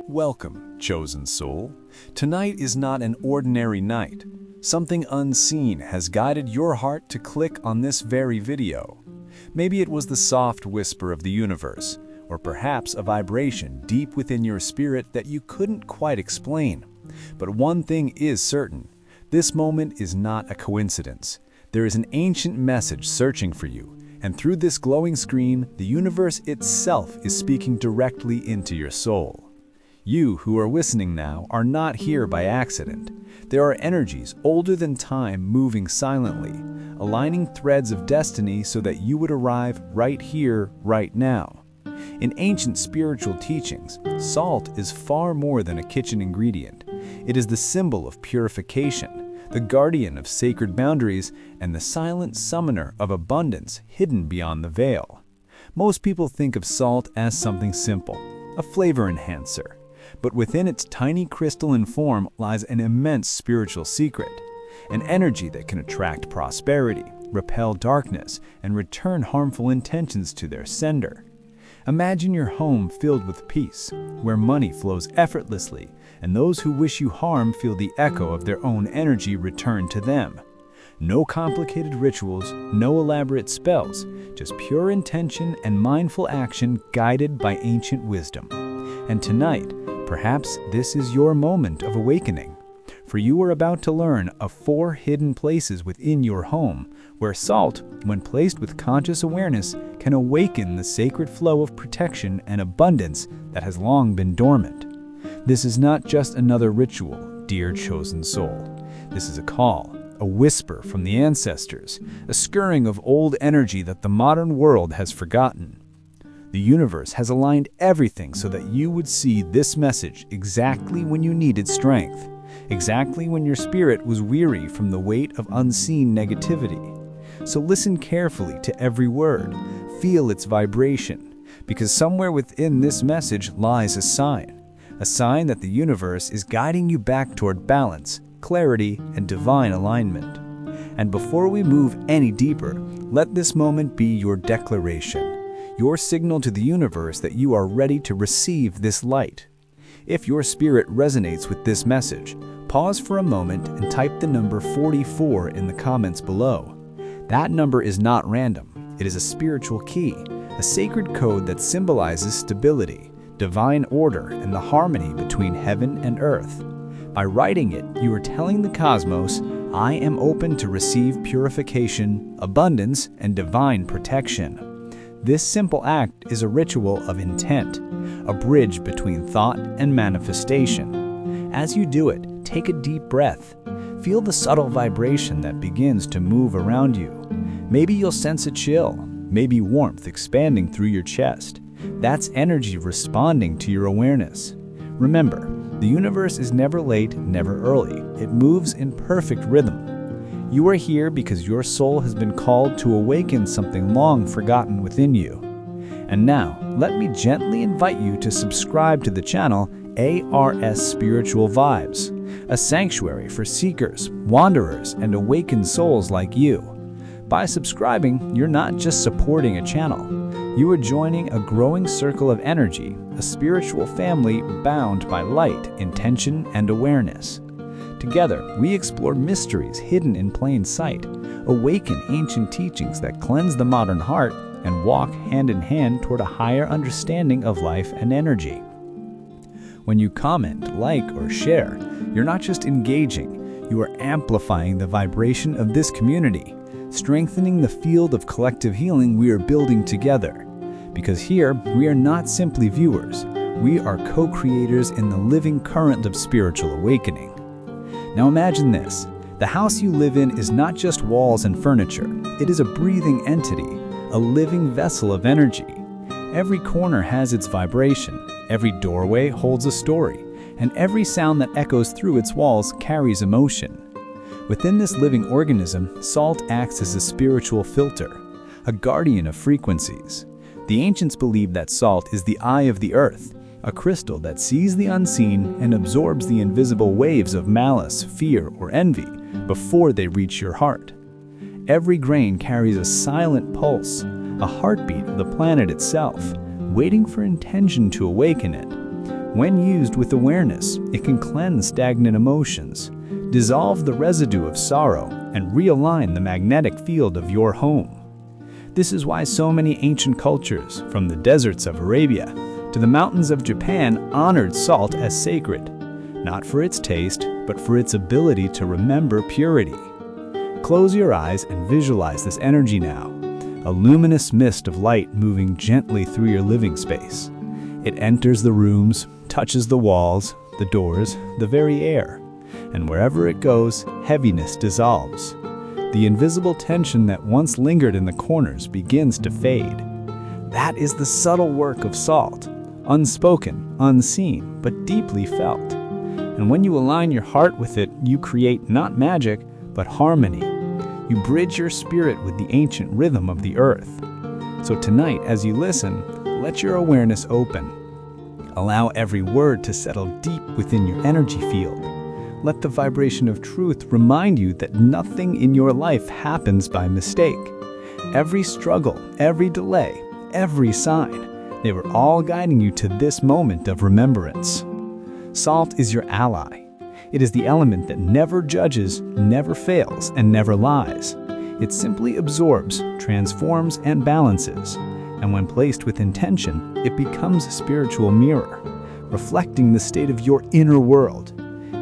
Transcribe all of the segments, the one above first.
Welcome, chosen soul. Tonight is not an ordinary night. Something unseen has guided your heart to click on this very video. Maybe it was the soft whisper of the universe, or perhaps a vibration deep within your spirit that you couldn't quite explain. But one thing is certain: this moment is not a coincidence. There is an ancient message searching for you, and through this glowing screen, the universe itself is speaking directly into your soul. You who are listening now are not here by accident. There are energies older than time moving silently, aligning threads of destiny so that you would arrive right here, right now. In ancient spiritual teachings, salt is far more than a kitchen ingredient. It is the symbol of purification, the guardian of sacred boundaries, and the silent summoner of abundance hidden beyond the veil. Most people think of salt as something simple, a flavor enhancer. But within its tiny crystalline form lies an immense spiritual secret, an energy that can attract prosperity, repel darkness, and return harmful intentions to their sender. Imagine your home filled with peace, where money flows effortlessly, and those who wish you harm feel the echo of their own energy return to them. No complicated rituals, no elaborate spells, just pure intention and mindful action guided by ancient wisdom. And tonight, perhaps this is your moment of awakening, for you are about to learn of 4 hidden places within your home where salt, when placed with conscious awareness, can awaken the sacred flow of protection and abundance that has long been dormant. This is not just another ritual, dear chosen soul. This is a call, a whisper from the ancestors, a stirring of old energy that the modern world has forgotten. The universe has aligned everything so that you would see this message exactly when you needed strength, exactly when your spirit was weary from the weight of unseen negativity. So listen carefully to every word, feel its vibration, because somewhere within this message lies a sign that the universe is guiding you back toward balance, clarity, and divine alignment. And before we move any deeper, let this moment be your declaration, your signal to the universe that you are ready to receive this light. If your spirit resonates with this message, pause for a moment and type the number 44 in the comments below. That number is not random. It is a spiritual key, a sacred code that symbolizes stability, divine order, and the harmony between heaven and earth. By writing it, you are telling the cosmos, I am open to receive purification, abundance, and divine protection. This simple act is a ritual of intent, a bridge between thought and manifestation. As you do it, take a deep breath. Feel the subtle vibration that begins to move around you. Maybe you'll sense a chill, maybe warmth expanding through your chest. That's energy responding to your awareness. Remember, the universe is never late, never early. It moves in perfect rhythm. You are here because your soul has been called to awaken something long forgotten within you. And now, let me gently invite you to subscribe to the channel ARS Spiritual Vibes, a sanctuary for seekers, wanderers, and awakened souls like you. By subscribing, you're not just supporting a channel. You are joining a growing circle of energy, a spiritual family bound by light, intention, and awareness. Together, we explore mysteries hidden in plain sight, awaken ancient teachings that cleanse the modern heart, and walk hand in hand toward a higher understanding of life and energy. When you comment, like, or share, you're not just engaging, you are amplifying the vibration of this community, strengthening the field of collective healing we are building together. Because here, we are not simply viewers, we are co-creators in the living current of spiritual awakening. Now imagine this. The house you live in is not just walls and furniture. It is a breathing entity, a living vessel of energy. Every corner has its vibration, every doorway holds a story, and every sound that echoes through its walls carries emotion. Within this living organism, salt acts as a spiritual filter, a guardian of frequencies. The ancients believed that salt is the eye of the earth, a crystal that sees the unseen and absorbs the invisible waves of malice, fear, or envy before they reach your heart. Every grain carries a silent pulse, a heartbeat of the planet itself, waiting for intention to awaken it. When used with awareness, it can cleanse stagnant emotions, dissolve the residue of sorrow, and realign the magnetic field of your home. This is why so many ancient cultures, from the deserts of Arabia to the mountains of Japan, honored salt as sacred, not for its taste, but for its ability to remember purity. Close your eyes and visualize this energy now, a luminous mist of light moving gently through your living space. It enters the rooms, touches the walls, the doors, the very air, and wherever it goes, heaviness dissolves. The invisible tension that once lingered in the corners begins to fade. That is the subtle work of salt, unspoken, unseen, but deeply felt. And when you align your heart with it, you create not magic, but harmony. You bridge your spirit with the ancient rhythm of the earth. So tonight, as you listen, let your awareness open. Allow every word to settle deep within your energy field. Let the vibration of truth remind you that nothing in your life happens by mistake. Every struggle, every delay, every sign, they were all guiding you to this moment of remembrance. Salt is your ally. It is the element that never judges, never fails, and never lies. It simply absorbs, transforms, and balances. And when placed with intention, it becomes a spiritual mirror, reflecting the state of your inner world.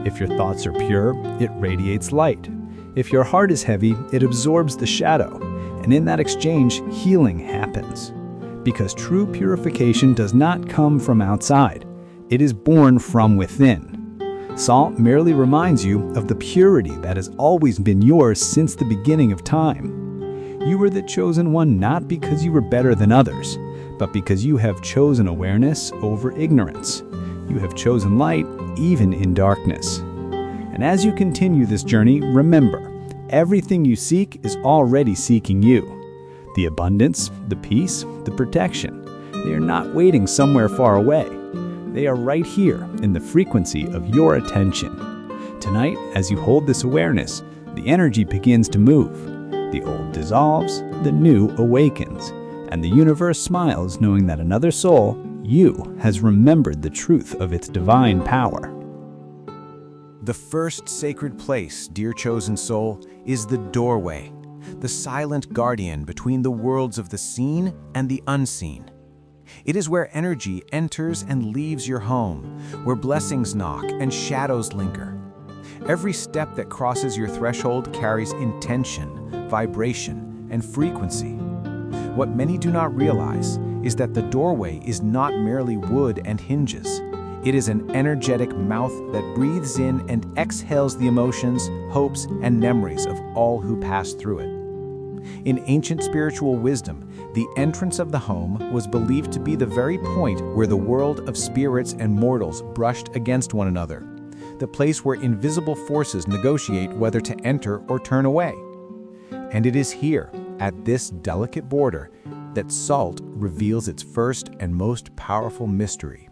If your thoughts are pure, it radiates light. If your heart is heavy, it absorbs the shadow. And in that exchange, healing happens. Because true purification does not come from outside. It is born from within. Salt merely reminds you of the purity that has always been yours since the beginning of time. You were the chosen one not because you were better than others, but because you have chosen awareness over ignorance. You have chosen light even in darkness. And as you continue this journey, remember, everything you seek is already seeking you. The abundance, the peace, the protection, they are not waiting somewhere far away. They are right here in the frequency of your attention. Tonight, as you hold this awareness, the energy begins to move. The old dissolves, the new awakens, and the universe smiles knowing that another soul, you, has remembered the truth of its divine power. The first sacred place, dear chosen soul, is the doorway, the silent guardian between the worlds of the seen and the unseen. It is where energy enters and leaves your home, where blessings knock and shadows linger. Every step that crosses your threshold carries intention, vibration, and frequency. What many do not realize is that the doorway is not merely wood and hinges. It is an energetic mouth that breathes in and exhales the emotions, hopes, and memories of all who pass through it. In ancient spiritual wisdom, the entrance of the home was believed to be the very point where the world of spirits and mortals brushed against one another, the place where invisible forces negotiate whether to enter or turn away. And it is here, at this delicate border, that salt reveals its first and most powerful mystery.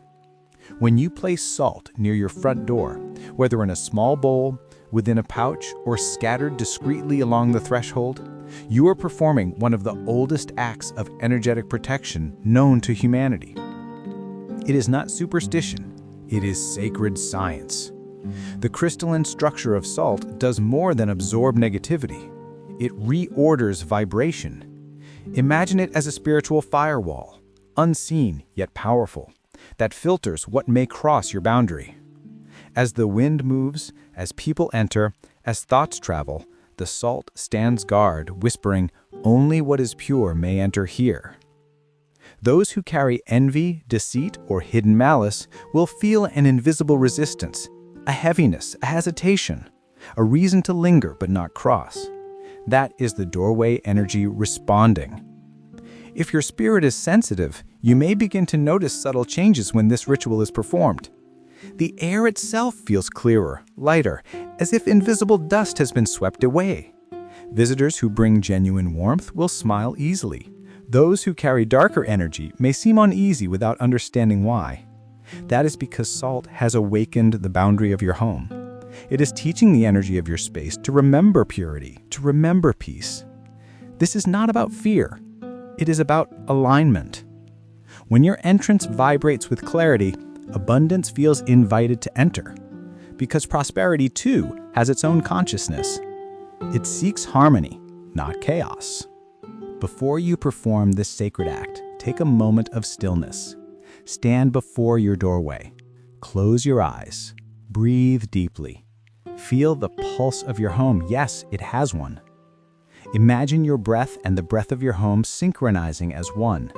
When you place salt near your front door, whether in a small bowl, within a pouch, or scattered discreetly along the threshold, you are performing one of the oldest acts of energetic protection known to humanity. It is not superstition, it is sacred science. The crystalline structure of salt does more than absorb negativity. It reorders vibration. Imagine it as a spiritual firewall, unseen yet powerful, that filters what may cross your boundary. As the wind moves, as people enter, as thoughts travel, the salt stands guard, whispering, "Only what is pure may enter here." Those who carry envy, deceit, or hidden malice will feel an invisible resistance, a heaviness, a hesitation, a reason to linger but not cross. That is the doorway energy responding. If your spirit is sensitive, you may begin to notice subtle changes when this ritual is performed. The air itself feels clearer, lighter, as if invisible dust has been swept away. Visitors who bring genuine warmth will smile easily. Those who carry darker energy may seem uneasy without understanding why. That is because salt has awakened the boundary of your home. It is teaching the energy of your space to remember purity, to remember peace. This is not about fear. It is about alignment. When your entrance vibrates with clarity, abundance feels invited to enter, because prosperity, too, has its own consciousness. It seeks harmony, not chaos. Before you perform this sacred act, take a moment of stillness. Stand before your doorway. Close your eyes. Breathe deeply. Feel the pulse of your home. Yes, it has one. Imagine your breath and the breath of your home synchronizing as one.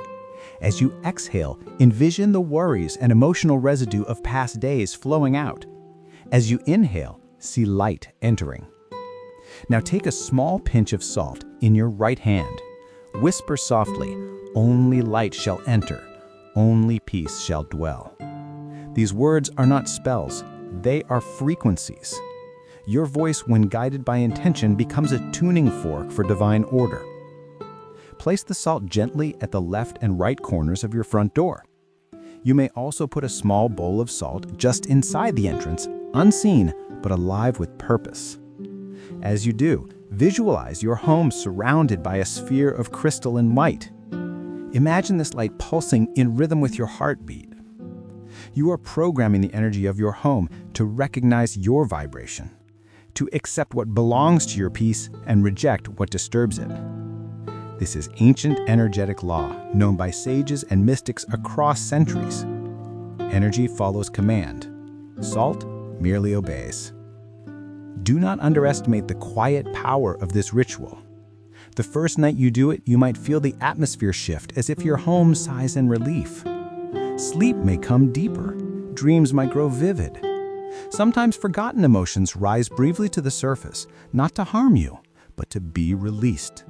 As you exhale, envision the worries and emotional residue of past days flowing out. As you inhale, see light entering. Now take a small pinch of salt in your right hand. Whisper softly, "Only light shall enter, only peace shall dwell." These words are not spells, they are frequencies. Your voice, when guided by intention, becomes a tuning fork for divine order. Place the salt gently at the left and right corners of your front door. You may also put a small bowl of salt just inside the entrance, unseen but alive with purpose. As you do, visualize your home surrounded by a sphere of crystal and white. Imagine this light pulsing in rhythm with your heartbeat. You are programming the energy of your home to recognize your vibration, to accept what belongs to your peace and reject what disturbs it. This is ancient energetic law known by sages and mystics across centuries. Energy follows command. Salt merely obeys. Do not underestimate the quiet power of this ritual. The first night you do it, you might feel the atmosphere shift as if your home sighs in relief. Sleep may come deeper. Dreams might grow vivid. Sometimes forgotten emotions rise briefly to the surface, not to harm you, but to be released.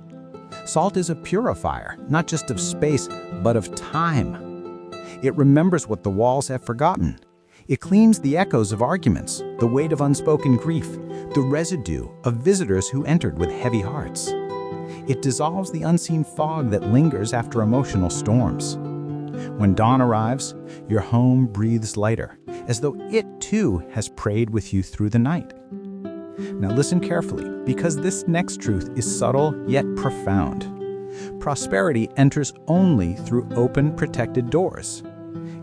Salt is a purifier, not just of space, but of time. It remembers what the walls have forgotten. It cleans the echoes of arguments, the weight of unspoken grief, the residue of visitors who entered with heavy hearts. It dissolves the unseen fog that lingers after emotional storms. When dawn arrives, your home breathes lighter, as though it too has prayed with you through the night. Now listen carefully, because this next truth is subtle yet profound. Prosperity enters only through open, protected doors.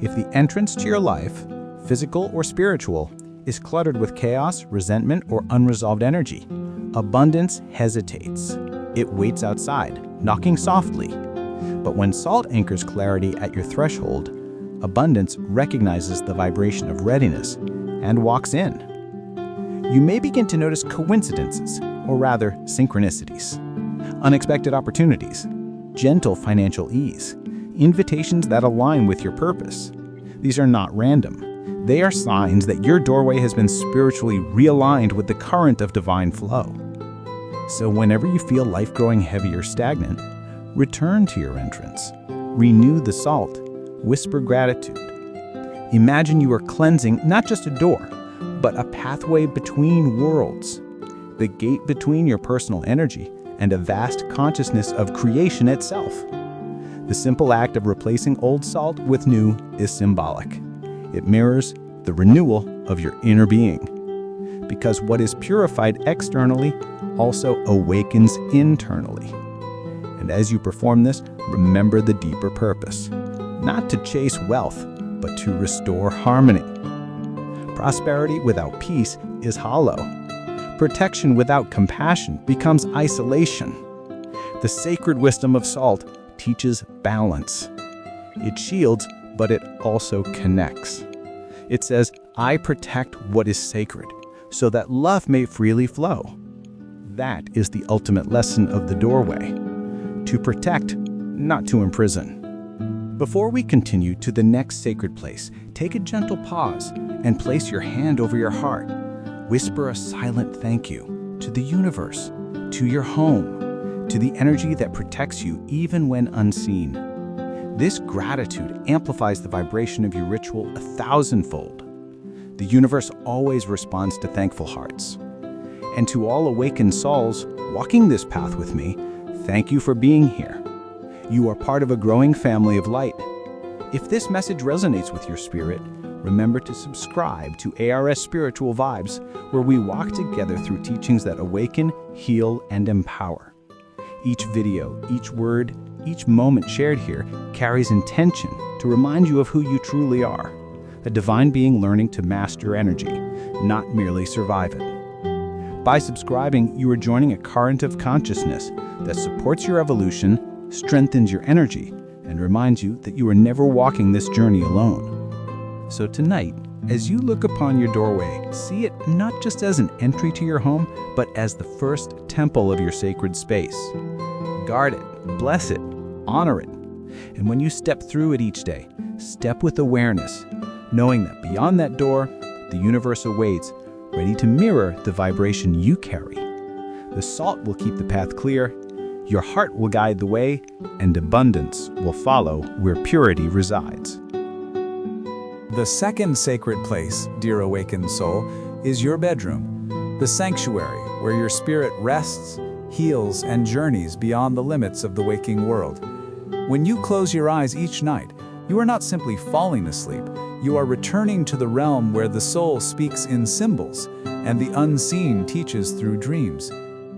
If the entrance to your life, physical or spiritual, is cluttered with chaos, resentment, or unresolved energy, abundance hesitates. It waits outside, knocking softly. But when salt anchors clarity at your threshold, abundance recognizes the vibration of readiness and walks in. You may begin to notice coincidences, or rather synchronicities, unexpected opportunities, gentle financial ease, invitations that align with your purpose. These are not random. They are signs that your doorway has been spiritually realigned with the current of divine flow. So whenever you feel life growing heavy or stagnant, return to your entrance. Renew the salt. Whisper gratitude. Imagine you are cleansing not just a door, but a pathway between worlds, the gate between your personal energy and a vast consciousness of creation itself. The simple act of replacing old salt with new is symbolic. It mirrors the renewal of your inner being, because what is purified externally also awakens internally. And as you perform this, remember the deeper purpose, not to chase wealth, but to restore harmony. Prosperity without peace is hollow. Protection without compassion becomes isolation. The sacred wisdom of salt teaches balance. It shields, but it also connects. It says, "I protect what is sacred, so that love may freely flow." That is the ultimate lesson of the doorway. To protect, not to imprison. Before we continue to the next sacred place, take a gentle pause and place your hand over your heart. Whisper a silent thank you to the universe, to your home, to the energy that protects you even when unseen. This gratitude amplifies the vibration of your ritual 1,000-fold. The universe always responds to thankful hearts. And to all awakened souls walking this path with me, thank you for being here. You are part of a growing family of light. If this message resonates with your spirit, remember to subscribe to ARS Spiritual Vibes, where we walk together through teachings that awaken, heal, and empower. Each video, each word, each moment shared here carries intention to remind you of who you truly are. a divine being learning to master energy, not merely survive it. By subscribing, you are joining a current of consciousness that supports your evolution, strengthens your energy, and reminds you that you are never walking this journey alone. So tonight, as you look upon your doorway, see it not just as an entry to your home, but as the first temple of your sacred space. Guard it, bless it, honor it. And when you step through it each day, step with awareness, knowing that beyond that door, the universe awaits, ready to mirror the vibration you carry. The salt will keep the path clear, your heart will guide the way, and abundance will follow where purity resides. The second sacred place, dear awakened soul, is your bedroom, the sanctuary where your spirit rests, heals, and journeys beyond the limits of the waking world. When you close your eyes each night, you are not simply falling asleep, you are returning to the realm where the soul speaks in symbols and the unseen teaches through dreams.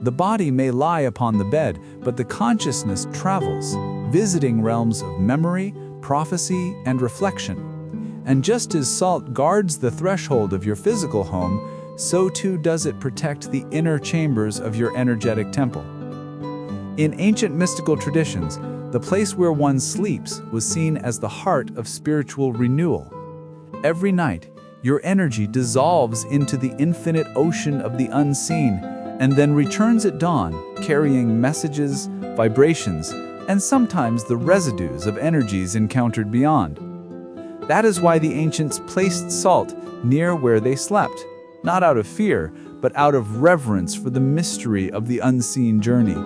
The body may lie upon the bed, but the consciousness travels, visiting realms of memory, prophecy, and reflection. And just as salt guards the threshold of your physical home, so too does it protect the inner chambers of your energetic temple. In ancient mystical traditions, the place where one sleeps was seen as the heart of spiritual renewal. Every night, your energy dissolves into the infinite ocean of the unseen and then returns at dawn, carrying messages, vibrations, and sometimes the residues of energies encountered beyond. That is why the ancients placed salt near where they slept, not out of fear, but out of reverence for the mystery of the unseen journey.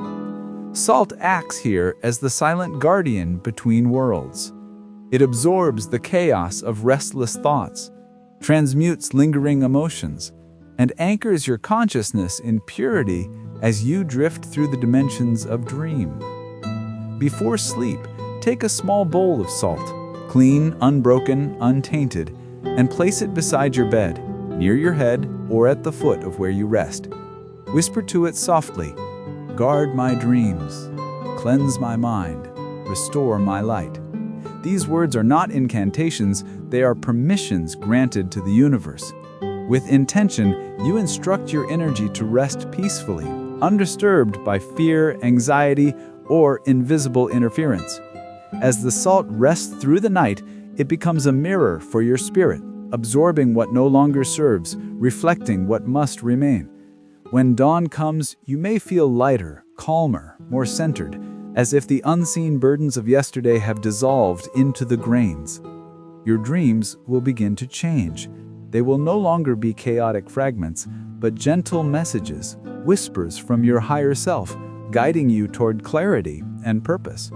Salt acts here as the silent guardian between worlds. It absorbs the chaos of restless thoughts, transmutes lingering emotions, and anchors your consciousness in purity as you drift through the dimensions of dream. Before sleep, take a small bowl of salt, clean, unbroken, untainted, and place it beside your bed, near your head or at the foot of where you rest. Whisper to it softly, "Guard my dreams, cleanse my mind, restore my light." These words are not incantations, they are permissions granted to the universe. With intention, you instruct your energy to rest peacefully, undisturbed by fear, anxiety, or invisible interference. As the salt rests through the night, it becomes a mirror for your spirit, absorbing what no longer serves, reflecting what must remain. When dawn comes, you may feel lighter, calmer, more centered, as if the unseen burdens of yesterday have dissolved into the grains. Your dreams will begin to change. They will no longer be chaotic fragments, but gentle messages, whispers from your higher self, guiding you toward clarity and purpose.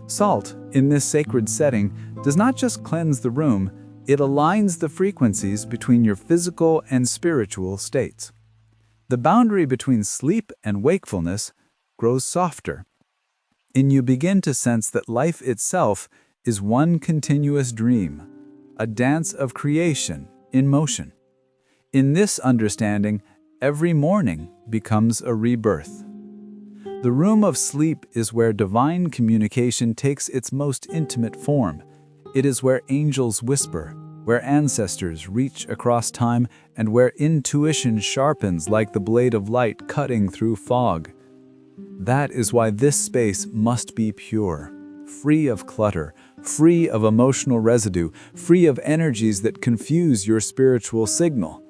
Salt, in this sacred setting, does not just cleanse the room, it aligns the frequencies between your physical and spiritual states. The boundary between sleep and wakefulness grows softer, and you begin to sense that life itself is one continuous dream, a dance of creation in motion. In this understanding, every morning becomes a rebirth. The room of sleep is where divine communication takes its most intimate form. It is where angels whisper, where ancestors reach across time, and where intuition sharpens like the blade of light cutting through fog. That is why this space must be pure, free of clutter, free of emotional residue, free of energies that confuse your spiritual signal.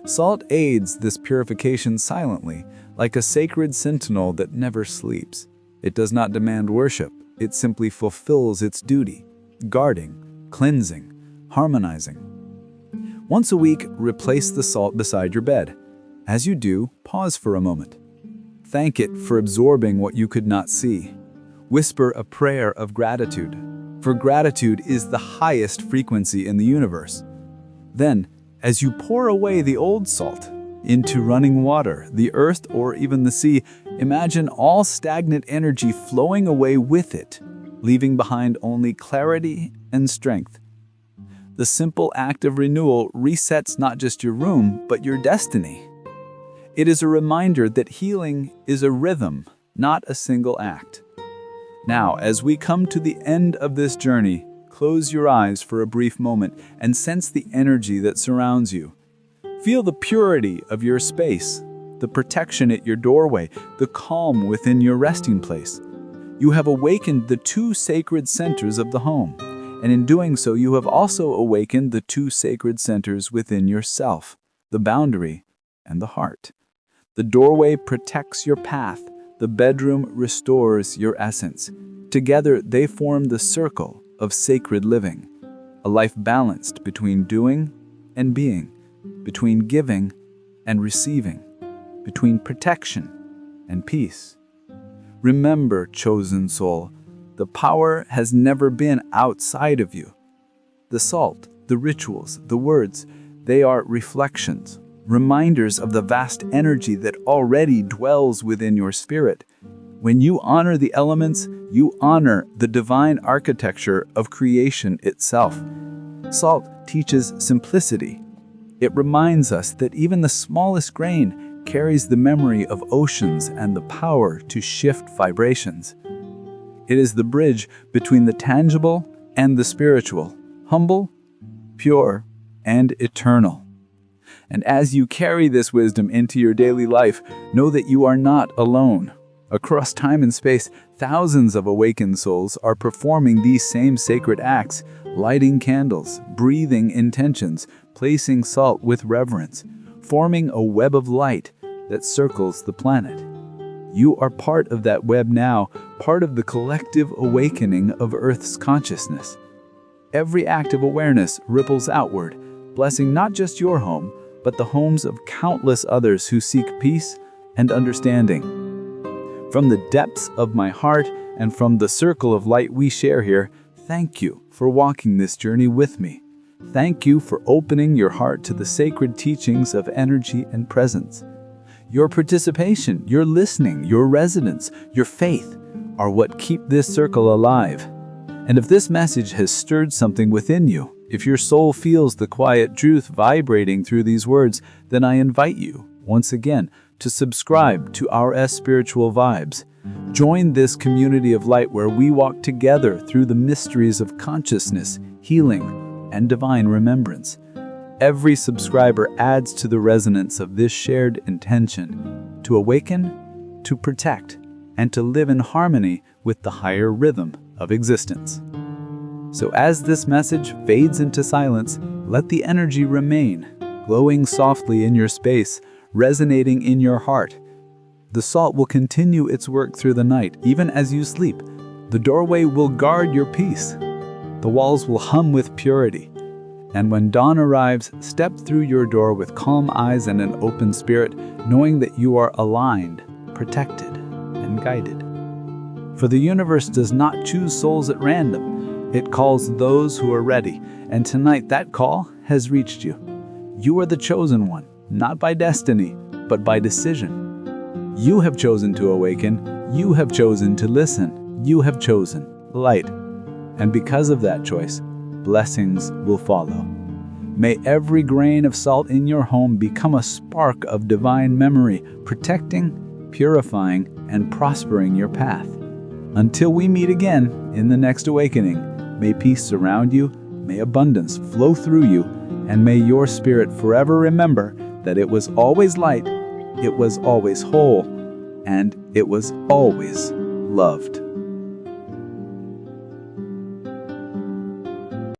Salt aids this purification silently, like a sacred sentinel that never sleeps. It does not demand worship, it simply fulfills its duty, guarding, cleansing, harmonizing. Once a week, replace the salt beside your bed. As you do, pause for a moment. Thank it for absorbing what you could not see. Whisper a prayer of gratitude, for gratitude is the highest frequency in the universe. Then, as you pour away the old salt into running water, the earth, or even the sea, imagine all stagnant energy flowing away with it, leaving behind only clarity and strength. The simple act of renewal resets not just your room, but your destiny. It is a reminder that healing is a rhythm, not a single act. Now, as we come to the end of this journey, close your eyes for a brief moment and sense the energy that surrounds you. Feel the purity of your space, the protection at your doorway, the calm within your resting place. You have awakened the two sacred centers of the home, and in doing so, you have also awakened the two sacred centers within yourself, the boundary and the heart. The doorway protects your path, the bedroom restores your essence. Together, they form the circle of sacred living, a life balanced between doing and being, between giving and receiving, between protection and peace. Remember, chosen soul, the power has never been outside of you. The salt, the rituals, the words, they are reflections, reminders of the vast energy that already dwells within your spirit. When you honor the elements, you honor the divine architecture of creation itself. Salt teaches simplicity. It reminds us that even the smallest grain carries the memory of oceans and the power to shift vibrations. It is the bridge between the tangible and the spiritual, humble, pure, and eternal. And as you carry this wisdom into your daily life, know that you are not alone. Across time and space, thousands of awakened souls are performing these same sacred acts, lighting candles, breathing intentions, placing salt with reverence, forming a web of light that circles the planet. You are part of that web now, part of the collective awakening of Earth's consciousness. Every act of awareness ripples outward, blessing not just your home, but the homes of countless others who seek peace and understanding. From the depths of my heart and from the circle of light we share here, thank you for walking this journey with me. Thank you for opening your heart to the sacred teachings of energy and presence. Your participation, your listening, your resonance, your faith are what keep this circle alive. And if this message has stirred something within you, if your soul feels the quiet truth vibrating through these words, then I invite you, once again, to subscribe to our Spiritual Vibes. Join this community of light where we walk together through the mysteries of consciousness, healing, and divine remembrance. Every subscriber adds to the resonance of this shared intention to awaken, to protect, and to live in harmony with the higher rhythm of existence. So as this message fades into silence, let the energy remain, glowing softly in your space, resonating in your heart. The salt will continue its work through the night, even as you sleep. The doorway will guard your peace. The walls will hum with purity. And when dawn arrives, step through your door with calm eyes and an open spirit, knowing that you are aligned, protected, and guided. For the universe does not choose souls at random. It calls those who are ready, and tonight that call has reached you. You are the chosen one, not by destiny, but by decision. You have chosen to awaken, you have chosen to listen, you have chosen light. And because of that choice, blessings will follow. May every grain of salt in your home become a spark of divine memory, protecting, purifying, and prospering your path. Until we meet again in the next awakening, may peace surround you, may abundance flow through you, and may your spirit forever remember that it was always light, it was always whole, and it was always loved.